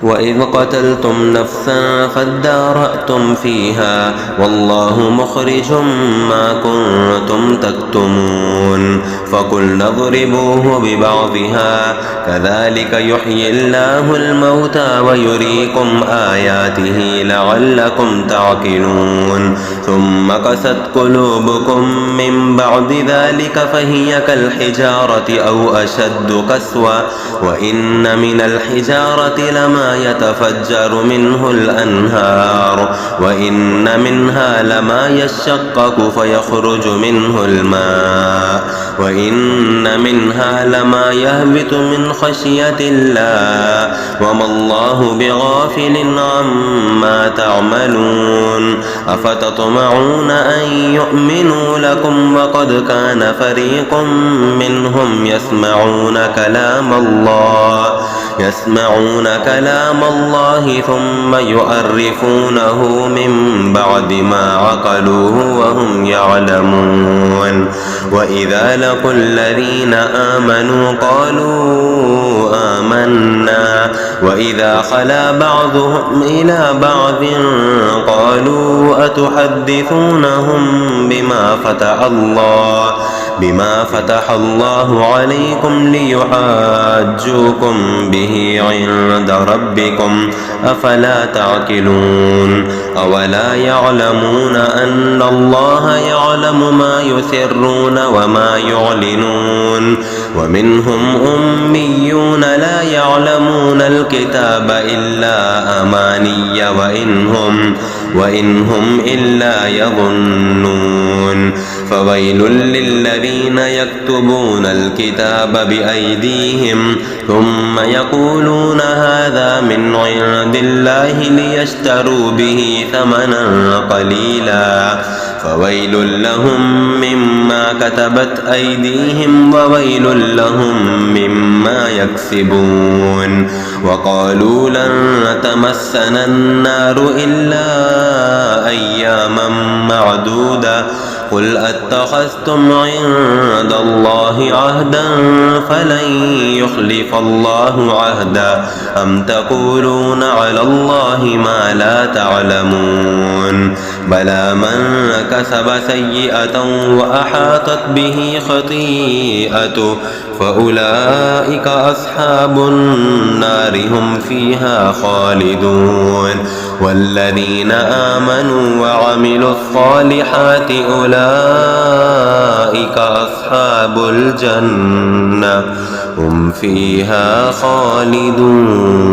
وإذ قتلتم نفسا فادارأتم فيها والله مخرج ما كنتم تكتمون فقلنا اضربوه ببعضها كذلك يحيي الله الموتى ويريكم آياته لعلكم تعقلون ثم قست قلوبكم من بعد ذلك فهي كالحجارة أو أشد قسوة وإن من الحجارة لما يتفجر منه الأنهار وإن منها لما يشقق فيخرج منه الماء وإن منها لما يهبط من خشية الله وما الله بغافل عما تعملون أفتطمعون أن يؤمنوا لكم وقد كان فريق منهم يسمعون كلام الله ثم يؤرفونه من بعد ما عقلوه وهم يعلمون وإذا لقوا الذين آمنوا قالوا آمنا وإذا خلا بعضهم إلى بعض قالوا أتحدثونهم بما فتح الله عليكم ليحاجوكم به عند ربكم أفلا تعقلون أولا يعلمون أن الله يعلم ما يسرون وما يعلنون ومنهم أميون لا يعلمون الكتاب إلا أماني وإن هم إلا يظنون فويل للذين يكتبون الكتاب بأيديهم ثم يقولون هذا من عند الله ليشتروا به ثمنا قليلا فويل لهم مما كتبت أيديهم وويل لهم مما يكسبون وقالوا لن تمسنا النار إلا أياما معدودة قل أتخذتم عند الله عهدا فلن يخلف الله عهدا أم تقولون على الله ما لا تعلمون بلى من كسب سيئة وأحاطت به خطيئته فأولئك أصحاب النار هم فيها خالدون والذين آمنوا وعملوا الصالحات أولئك أصحاب الجنة هم فيها خالدون.